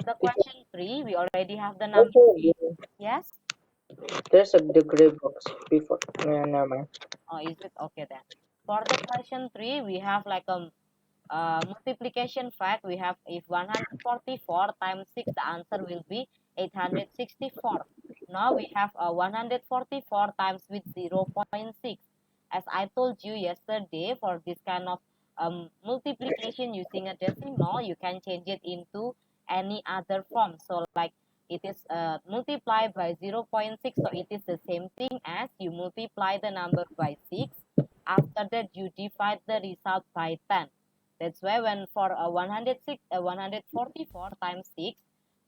the question 3, we already have the number. Yes? There's a degree box before. Yeah, never mind. Oh, is it? Okay then. For the question 3, we have like a multiplication fact. We have if 144 times 6, the answer will be 864. Now we have 144 times with 0.6. As I told you yesterday, for this kind of multiplication using a decimal, you can change it into any other form. So like it is multiplied by 0.6, so it is the same thing as you multiply the number by 6. After that, you divide the result by 10. That's why when for 144 times 6,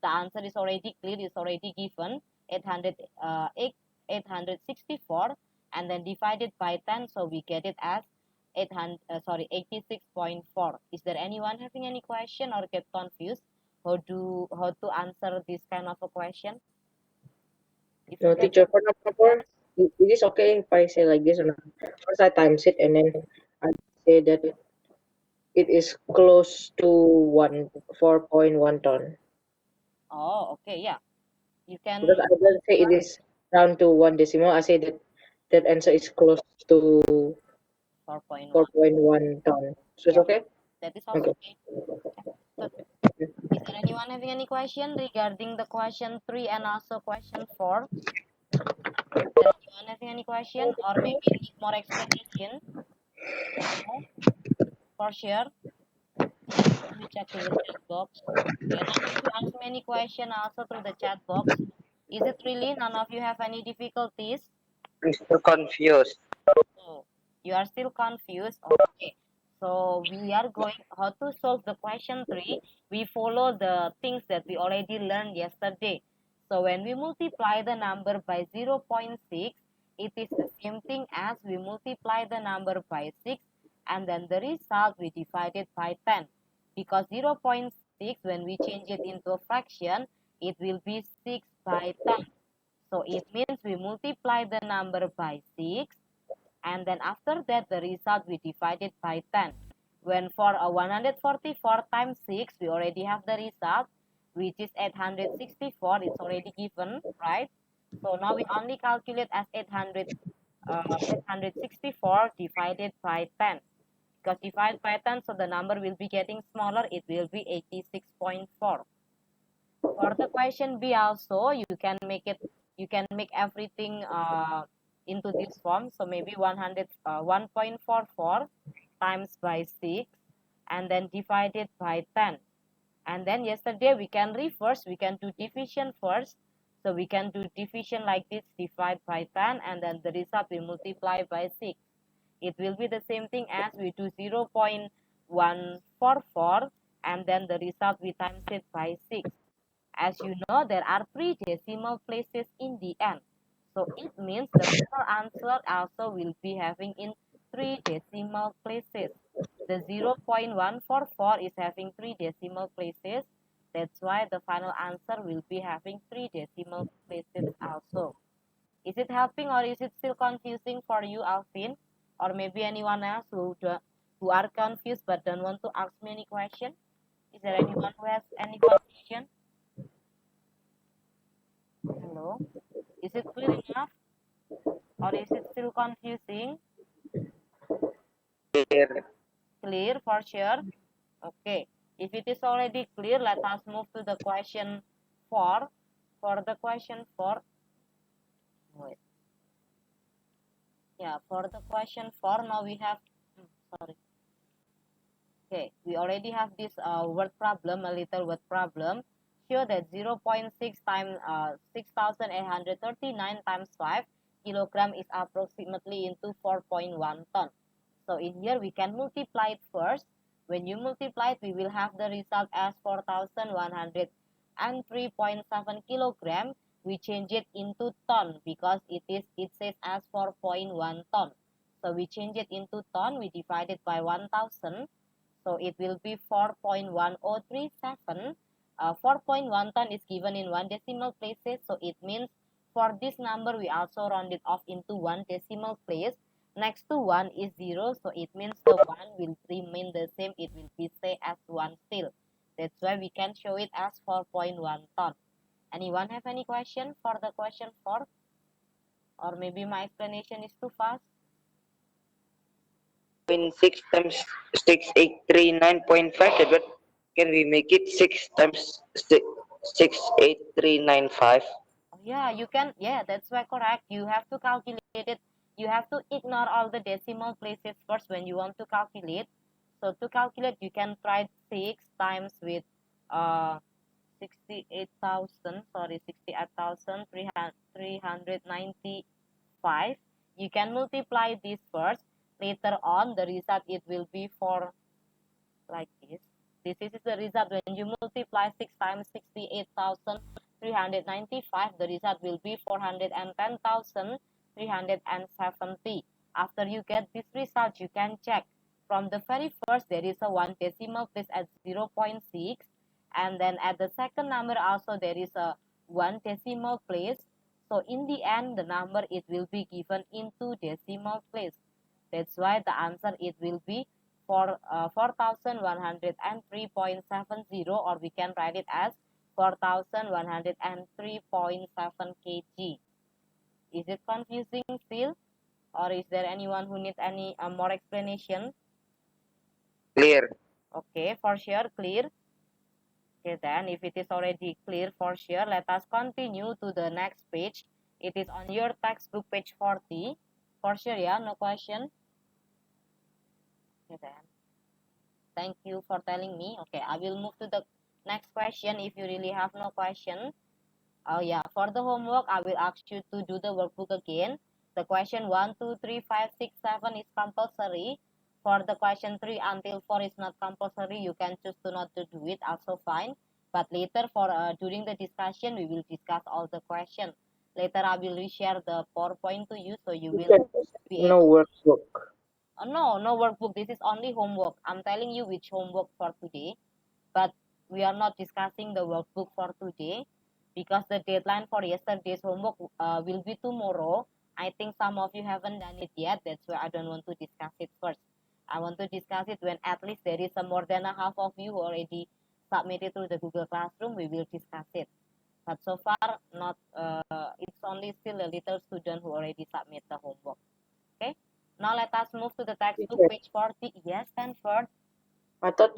the answer is already clear, is already given 864, and then divided by 10, so we get it as 86.4. Is there anyone having any question or get confused how to answer this kind of a question? If No, you get teacher, for number, it is okay if I say like this or not. First, I times it and then I say that it is close to 4.1 ton. oh, okay, yeah, you can Because I don't say it is down to one decimal. I say that that answer is close to 4.1. 4.1 ton. So it's Yeah, okay? that is also Okay. okay. Good. Is there anyone having any question regarding the question 3 and also question 4? Is there anyone having any question or maybe need more explanation? No? For sure? Let me check to the chat box. Okay, none of you ask me any question also through the chat box. Is it really none of you have any difficulties? I'm still confused. Oh, you are still confused? Okay. So we are going how to solve the question 3. We follow the things that we already learned yesterday. So when we multiply the number by 0.6, it is the same thing as we multiply the number by 6 and then the result we divide it by 10. Because 0.6, when we change it into a fraction, it will be 6 by 10. So it means we multiply the number by 6 and then after that the result we divide it by 10. When for a 144 times 6, we already have the result, which is 864. It's already given, right? So now we only calculate as 864 divided by 10. Because divided by 10, so the number will be getting smaller. It will be 86.4. For the question B also, you can make everything into this form. So maybe 1.44 times by 6 and then divided by 10. And then yesterday we can reverse, we can do division first. So we can do division like this, divide by 10, and then the result we multiply by 6. It will be the same thing as we do 0.144 and then the result we times it by 6. As you know, there are 3 decimal places in the end. So it means the final answer also will be having in 3 decimal places. The 0.144 is having 3 decimal places. That's why the final answer will be having 3 decimal places also. Is it helping or is it still confusing for you, Alvin? Or maybe anyone else who are confused but don't want to ask me any question? Is there anyone who has any confusion? Hello? Is it clear enough or is it still confusing? Clear. Clear for sure? Okay. If it is already clear, let us move to the question 4. For the question 4, wait. Yeah, for the question 4, now we have, sorry. Okay, we already have this word problem, a little word problem. Show that 0.6 times 6,839 times 5 kilogram is approximately into 4.1 ton. So in here we can multiply it first. When you multiply it, we will have the result as 4,103.7 kilogram. We change it into ton because it says as 4.1 ton. So we change it into ton. We divide it by 1,000. So it will be 4.1037. 4.1 ton is given in 1 decimal places. So it means for this number, we also round it off into 1 decimal place. Next to 1 is 0. So it means the 1 will remain the same. It will be say as 1 still. That's why we can show it as 4.1 ton. Anyone have any question for the question 4? Or maybe my explanation is too fast? In 6 times 6839.5, but can we make it 6 times 68395? Oh, yeah, you can. Yeah, that's why correct. You have to calculate it. You have to ignore all the decimal places first when you want to calculate. So to calculate, you can try 6 times with 68,000, sorry, 68,395. You can multiply this first. Later on, the result it will be 4 like this. This is the result when you multiply 6 times 68,395. The result will be 410,370. After you get this result, you can check. From the very first, there is a 1 decimal place at 0.6. And then at the second number also there is a 1 decimal place. So in the end, the number it will be given into decimal place. That's why the answer it will be 4103.70, or we can write it as 4103.7 kg. Is it confusing still? Or is there anyone who needs any more explanation? Clear. Okay, for sure, clear. Okay, then if it is already clear for sure, let us continue to the next page. It is on your textbook, page 40. For sure, yeah, no question. Okay, then. Thank you for telling me. Okay, I will move to the next question if you really have no question. Oh yeah, for the homework, I will ask you to do the workbook again. The question 1, 2, 3, 5, 6, 7 is compulsory. For the question 3 until 4 is not compulsory. You can choose to not to do it, also fine. But later for during the discussion, we will discuss all the questions. Later, I will reshare the PowerPoint to you, so you will be No able. workbook. No workbook. This is only homework. I'm telling you which homework for today. But we are not discussing the workbook for today because the deadline for yesterday's homework will be tomorrow. I think some of you haven't done it yet. That's why I don't want to discuss it first. I want to discuss it when at least there is a more than a half of you already submitted to the Google Classroom. We will discuss it. But so far, not. It's only still a little student who already submit the homework. Okay. Now let us move to the textbook, Teacher, page 40. Yes, Stanford. I thought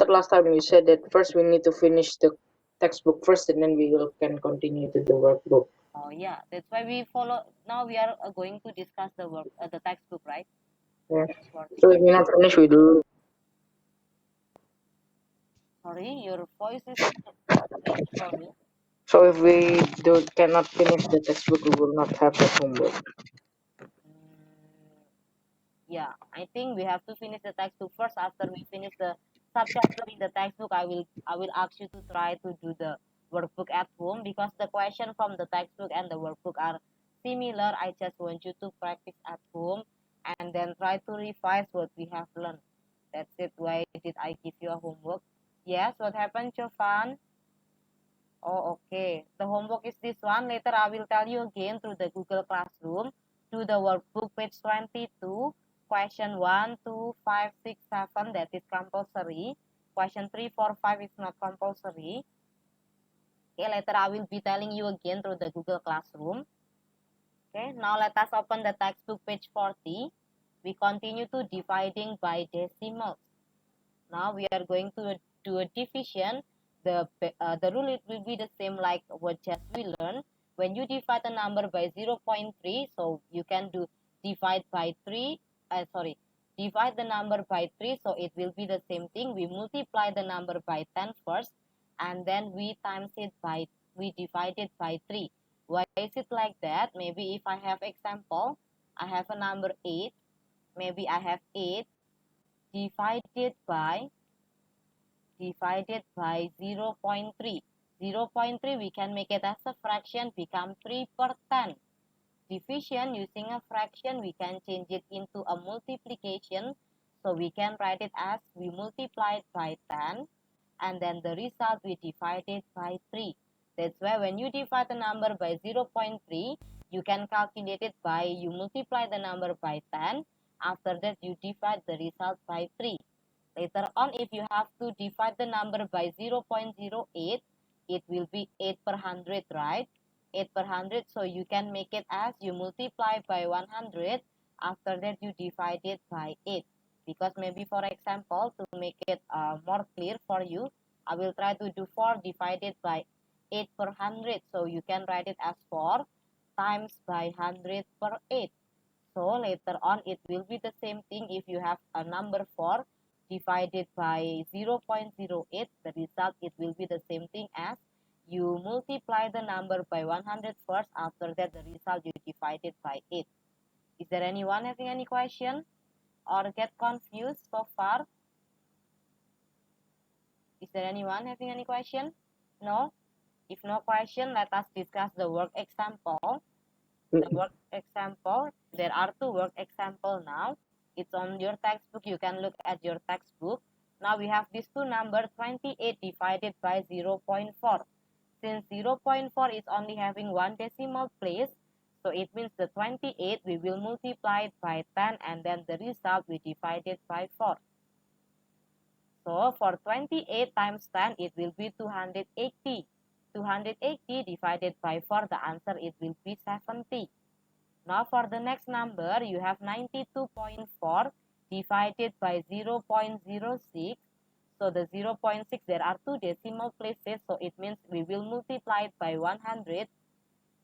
last time you said that first we need to finish the textbook first and then we can continue to the workbook. Oh yeah, that's why we follow. Now we are going to discuss the textbook, right? Yeah. Page 40. So if we're not finished, we do. Sorry, your voice is break for me. So if we cannot finish the textbook, we will not have the homework. Mm, yeah, I think we have to finish the textbook first. After we finish the subchapter in the textbook, I will ask you to try to do the workbook at home because the question from the textbook and the workbook are similar. I just want you to practice at home and then try to revise what we have learned. That's it. Why did I give you a homework? Yes, what happened, Jovan? Oh, okay. The homework is this one. Later, I will tell you again through the Google Classroom. To the workbook, page 22, question 1, 2, 5, 6, 7, that is compulsory. Question 3, 4, 5 is not compulsory. Okay, later I will be telling you again through the Google Classroom. Okay, now let us open the textbook, page 40. We continue to dividing by decimals. Now we are going to do a division. The rule it will be the same like what just we learned. When you divide a number by 0.3, so you can do divide by 3. Sorry, divide the number by 3, so it will be the same thing. We multiply the number by 10 first, and then we divide it by 3. Why is it like that? Maybe if I have example, I have a number 8. Maybe I have 8 divided by 0.3. 0.3 we can make it as a fraction, become 3 per 10. Division using a fraction, we can change it into a multiplication. So we can write it as we multiplied by 10 and then the result we divided by 3. That's why when you divide the number by 0.3, you can calculate it by you multiply the number by 10. After that, you divide the result by 3. Later on, if you have to divide the number by 0.08, it will be 8 per 100, right? 8 per 100, so you can make it as you multiply by 100, after that you divide it by 8. Because maybe, for example, to make it more clear for you, I will try to do 4 divided by 8 per 100, so you can write it as 4 times by 100 per 8. So later on, it will be the same thing. If you have a number 4 divided by 0.08, the result, it will be the same thing as you multiply the number by 100 first. After that, the result you divide it by 8. Is there anyone having any question or get confused so far? Is there anyone having any question? No? If no question, let us discuss the work example. The work example, there are 2 work example now. It's on your textbook. You can look at your textbook. Now we have these 2 numbers, 28 divided by 0.4. Since 0.4 is only having 1 decimal place, so it means the 28 we will multiply it by 10, and then the result we divide it by 4. So for 28 times 10, it will be 280. 280 divided by 4, the answer it will be 70. Now for the next number, you have 92.4 divided by 0.06. So the 0.6, there are 2 decimal places, so it means we will multiply it by 100.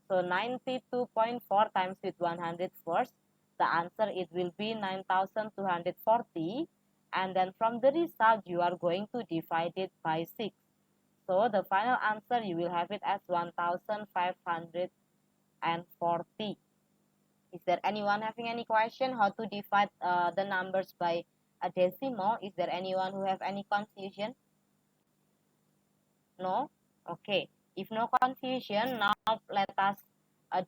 So 92.4 times with 100 first, the answer it will be 9240. And then from the result, you are going to divide it by 6. So the final answer, you will have it as 1540. Is there anyone having any question how to divide the numbers by a decimal? Is there anyone who have any confusion? No? Okay. If no confusion, now let us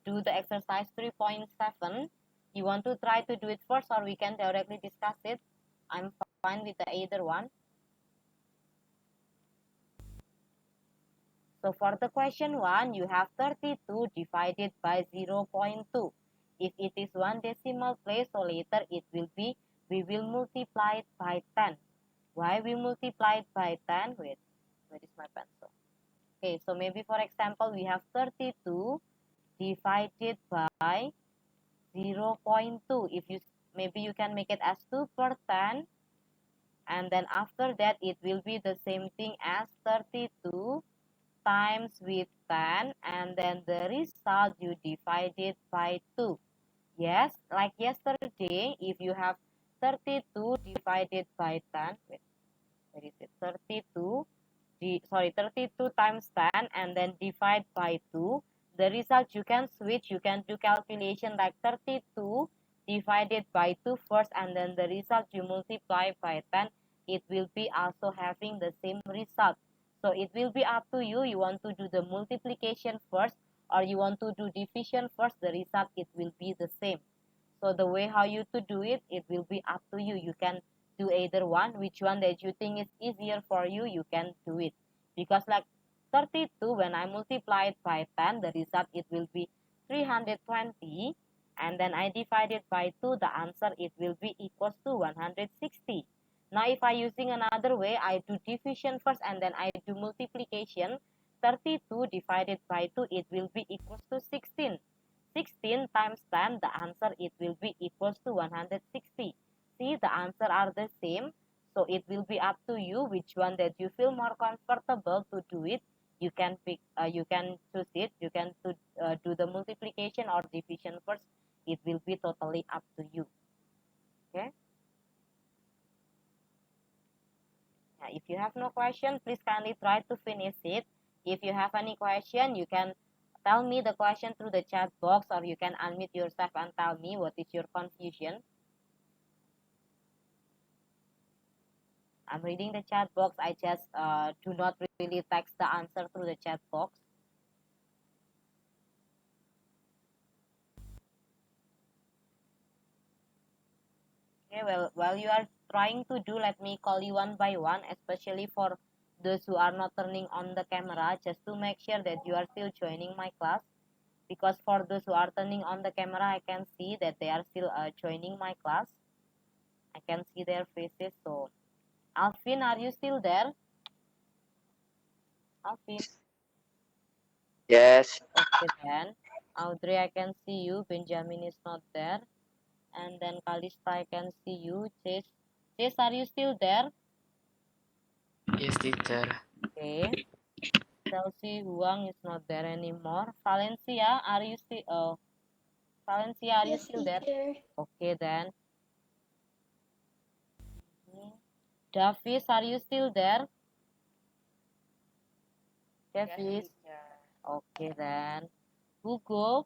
do the exercise 3.7. You want to try to do it first, or we can directly discuss it? I'm fine with the either one. So for the question 1, you have 32 divided by 0.2. If it is 1 decimal place, so later it will be, we will multiply it by 10. Why we multiply it by 10? Wait, where is my pencil? Okay, so maybe for example, we have 32 divided by 0.2. If you, maybe you can make it as 2 per 10. And then after that, it will be the same thing as 32 times with 10, and then the result you divide it by 2. Yes, like yesterday, if you have 32 divided by 10, wait, where is it? 32 times 10 and then divide by 2. The result you can switch, you can do calculation like 32 divided by 2 first, and then the result you multiply by 10. It will be also having the same result. So it will be up to you. You want to do the multiplication first or you want to do division first, the result it will be the same. So the way how you to do it, it will be up to you. You can do either one, which one that you think is easier for you, you can do it. Because like 32, when I multiply it by 10, the result it will be 320. And then I divide it by 2, the answer it will be equals to 160. Now if I using another way, I do division first and then I do multiplication. 32 divided by 2, it will be equals to 16. 16 times 10, the answer it will be equals to 160. See, the answer are the same. So it will be up to you which one that you feel more comfortable to do it. You can pick, you can choose it. You can do the multiplication or division first. It will be totally up to you. Okay. Yeah, if you have no question, please kindly try to finish it. If you have any question, you can tell me the question through the chat box, or you can unmute yourself and tell me what is your confusion. I'm reading the chat box. I just do not really text the answer through the chat box. Okay, well, while you are trying to do, let me call you one by one, especially for those who are not turning on the camera, just to make sure that you are still joining my class. Because for those who are turning on the camera, I can see that they are still joining my class. I can see their faces, so Alvin, are you still there? Alvin. Yes. Okay then. Audrey, I can see you. Benjamin is not there. And then Kalista, I can see you. Chase. Chase, are you still there? Yes, teacher. Okay. Chelsea Huang is not there anymore. Valencia, are you still? Oh, Valencia, are you still there? Okay then. Davis, are you still there? Davis. Okay then. Hugo,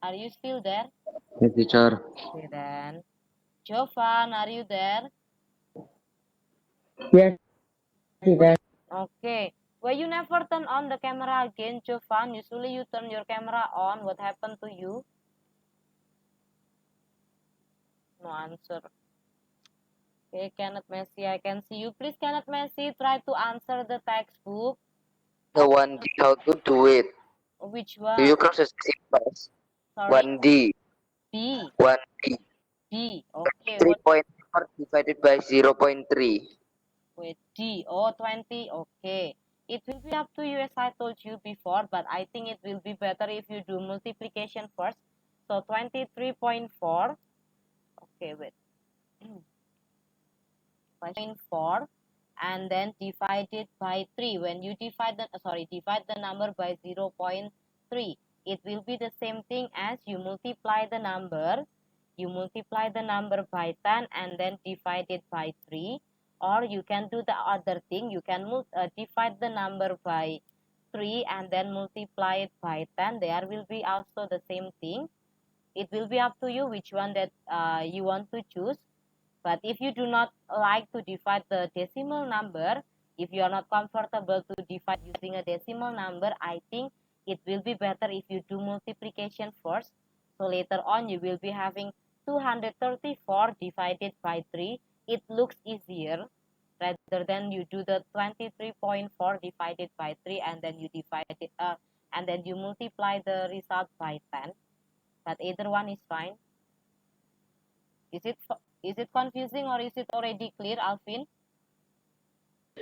are you still there? Yes, teacher. Okay then. Jovan, are you there? Yes, teacher. Okay. Why you never turn on the camera again, Jovan? Usually you turn your camera on. What happened to you? No answer. Okay, Kenneth Messi, I can see you. Please, Kenneth Messi, try to answer the textbook. The 1D, how to do it? Which Do you one? cross the symbols? Sorry? 1D. B. 1D. D. Okay, what? 3.4 divided by 0.3. Wait, D. Oh, 20. Okay. It will be up to you as I told you before, but I think it will be better if you do multiplication first. So 23.4. Okay, wait. 0.4 and then divide it by 3. When you divide the number by 0.3, it will be the same thing as you multiply the number by 10 and then divide it by 3, or you can do the other thing. You can divide the number by 3 and then multiply it by 10. There will be also the same thing. It will be up to you which one that you want to choose. But if you do not like to divide the decimal number, if you are not comfortable to divide using a decimal number, I think it will be better if you do multiplication first. So later on, you will be having 234 divided by 3. It looks easier rather than you do the 23.4 divided by 3 and then you divide it and then you multiply the result by 10. But either one is fine. Is it confusing or is it already clear, Alvin?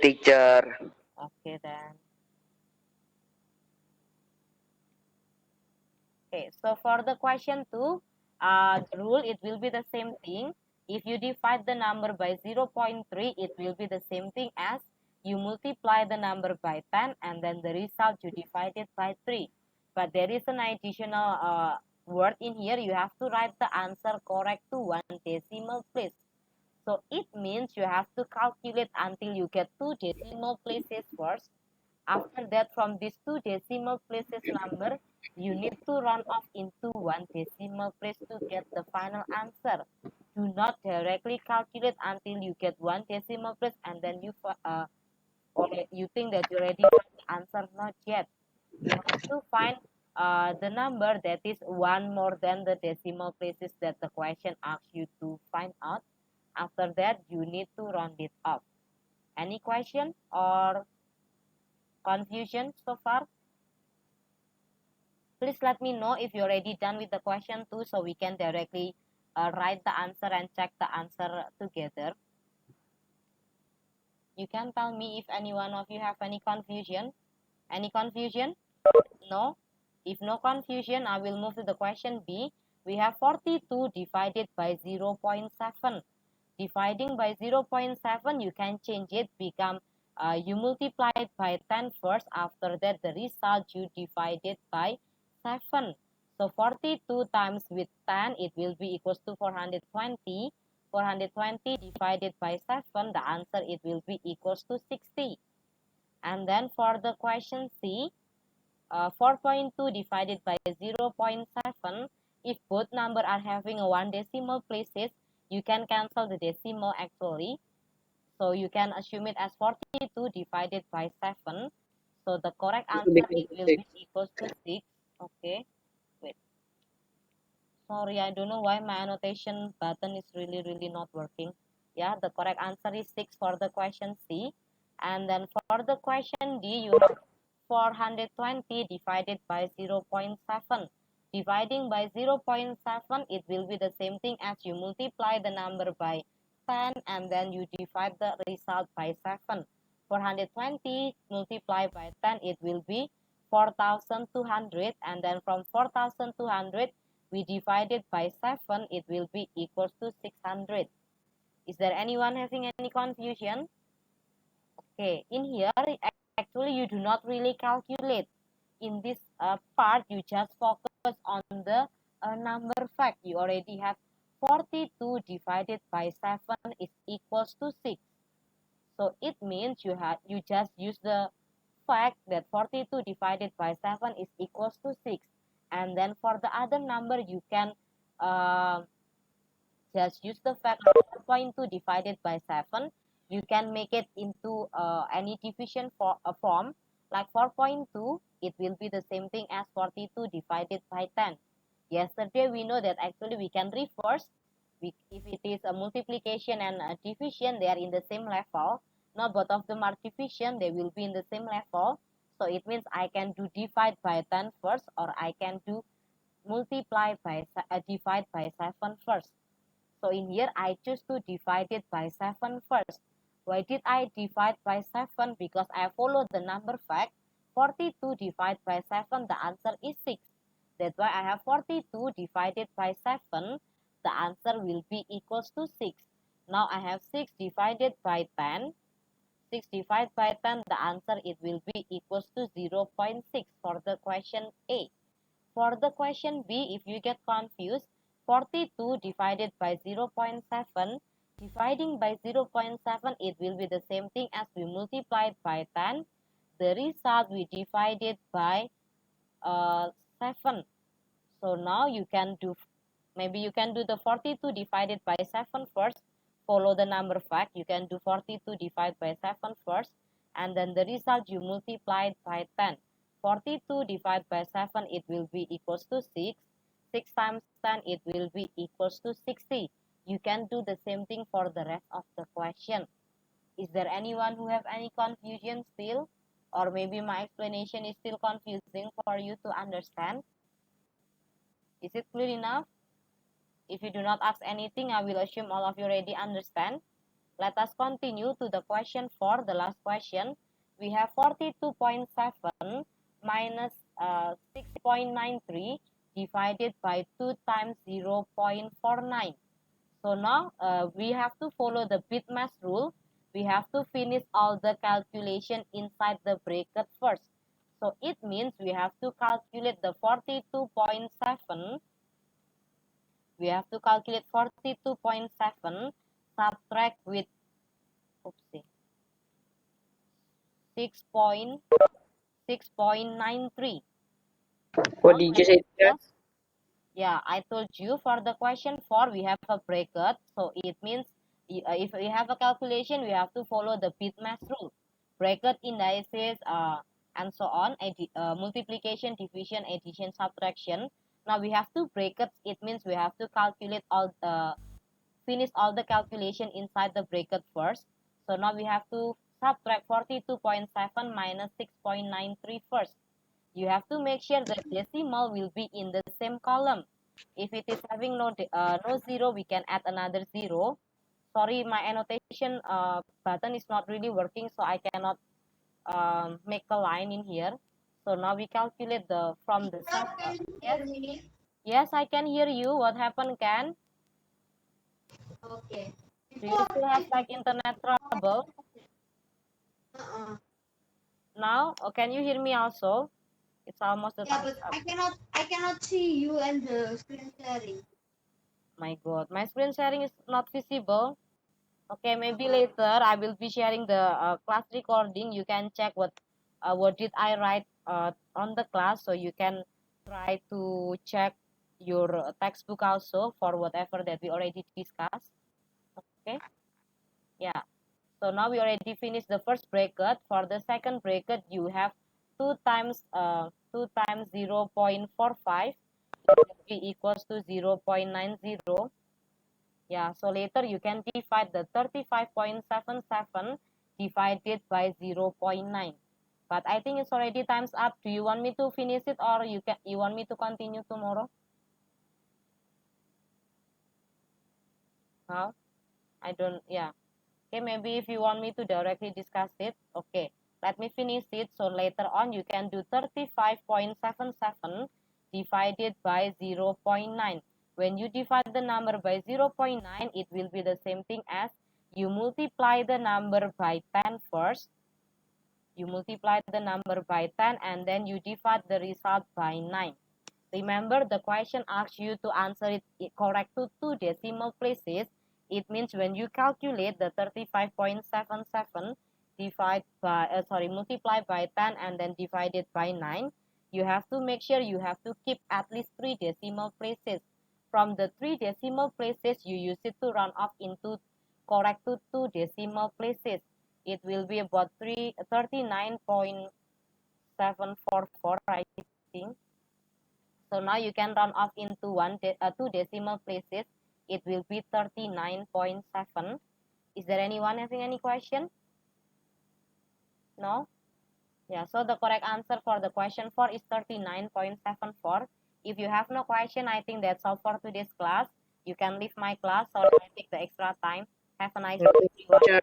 Teacher. Okay then. Okay, so for the question 2, the rule, it will be the same thing. If you divide the number by 0.3, it will be the same thing as you multiply the number by 10 and then the result you divide it by 3. But there is an additional word in here. You have to write the answer correct to one decimal place. So it means you have to calculate until you get two decimal places first. After that, from these two decimal places number, you need to round off into one decimal place to get the final answer. Do not directly calculate until you get one decimal place and then or you think that you already found the answer. Not yet. You have to find the number that is one more than the decimal places that the question asks you to find out. After that, you need to round it off. Any question or confusion so far? Please let me know if you're already done with the question too, so we can directly write the answer and check the answer together. You can tell me if any one of you have any confusion. Any confusion? No? If no confusion, I will move to the question B. We have 42 divided by 0.7. Dividing by 0.7, you can change it, become you multiply it by 10 first. After that, the result you divide it by 7. So 42 times with 10, it will be equals to 420. 420 divided by 7, the answer it will be equals to 60. And then for the question C, 4.2 divided by 0.7, if both number are having a one decimal places, you can cancel the decimal actually. So you can assume it as 42 divided by 7. So the correct This will answer become it will 6. be equals to 6. Okay, wait. Sorry, I don't know why my annotation button is really not working. Yeah, the correct answer is 6 for the question C. And then for the question D, you have 420 divided by 0.7. Dividing by 0.7, it will be the same thing as you multiply the number by 10 and then you divide the result by 7. 420 multiplied by 10, it will be 4,200, and then from 4,200 we divide it by 7, it will be equals to 600. Is there anyone having any confusion? Okay, in here actually you do not really calculate. In this part you just focus on the number fact. You already have 42 divided by 7 is equals to 6. So it means you just use the fact that 42 divided by 7 is equals to 6. And then for the other number, you can just use the fact 4.2 divided by 7. You can make it into any division for a form. Like 4.2, it will be the same thing as 42 divided by 10. Yesterday, we know that actually we can reverse. If it is a multiplication and a division, they are in the same level. Now both of them are division, they will be in the same level. So it means I can do divide by 10 first, or I can do multiply by divide by 7 first. So in here I choose to divide it by 7 first. Why did I divide by 7? Because I follow the number fact. 42 divided by 7, the answer is 6. That's why I have 42 divided by 7. The answer will be equals to 6. Now I have 6 divided by 10. 6 divided by 10, the answer it will be equals to 0.6 for the question A. For the question B, if you get confused, 42 divided by 0.7, dividing by 0.7, it will be the same thing as we multiplied by 10. The result we divided by 7. So now you can do, maybe you can do the 42 divided by 7 first, follow the number fact, you can do 42 divided by 7 first, and then the result you multiplied by 10. 42 divided by 7, it will be equals to 6. 6 times 10, it will be equals to 60. You can do the same thing for the rest of the question. Is there anyone who have any confusion still? Or maybe my explanation is still confusing for you to understand? Is it clear enough? If you do not ask anything, I will assume all of you already understand. Let us continue to the question 4, the last question. We have 42.7 minus 6.93 divided by 2 times 0.49. So now we have to follow the BIDMAS rule. We have to finish all the calculation inside the bracket first. So it means we have to calculate the 42.7. We have to calculate 42.7 subtract with 6.93. What did you say, teacher? Yeah, I told you for the question 4, we have a bracket. So it means if we have a calculation, we have to follow the BIDMAS rule. Bracket, indices, and so on, multiplication, division, addition, subtraction. Now we have two brackets. It means we have to calculate all finish all the calculation inside the bracket first. So now we have to subtract 42.7 minus 6.93 first. You have to make sure the decimal will be in the same column. If it is having no zero, we can add another zero. Sorry, my annotation button is not really working, so I cannot make a line in here. So now we calculate the from the yes, yes, I can hear you. What happened, Ken? Okay. Do you still have like internet trouble now? Or can you hear me also? It's almost the Yeah, time but up. I cannot see you and the screen sharing. My God, my screen sharing is not visible. Okay, maybe later I will be sharing the class recording. You can check what did I write on the class, so you can try to check your textbook also for whatever that we already discussed. Okay, yeah. So now we already finished the first bracket. For the second bracket, you have 2 times 0.45. It will be equals to 0.90. Yeah, so later you can divide the 35.77 divided by 0.9. But I think it's already time's up. Do you want me to finish it, or you want me to continue tomorrow? How? I don't, yeah. Okay, maybe if you want me to directly discuss it, okay. Let me finish it. So later on, you can do 35.77 divided by 0.9. When you divide the number by 0.9, it will be the same thing as you multiply the number by 10 first. You multiply the number by 10 and then you divide the result by 9. Remember, the question asks you to answer it correct to 2 decimal places. It means when you calculate the 35.77 multiply by 10 and then divide it by 9, you have to make sure you have to keep at least 3 decimal places. From the 3 decimal places, you use it to round off into correct to 2 decimal places. It will be about 39.744, I think. So now you can round off into 2 decimal places. It will be 39.7. Is there anyone having any question? No? Yeah, so the correct answer for the question 4 is 39.74. If you have no question, I think that's all for today's class. You can leave my class or I take the extra time. Have a nice day, everyone. Teacher.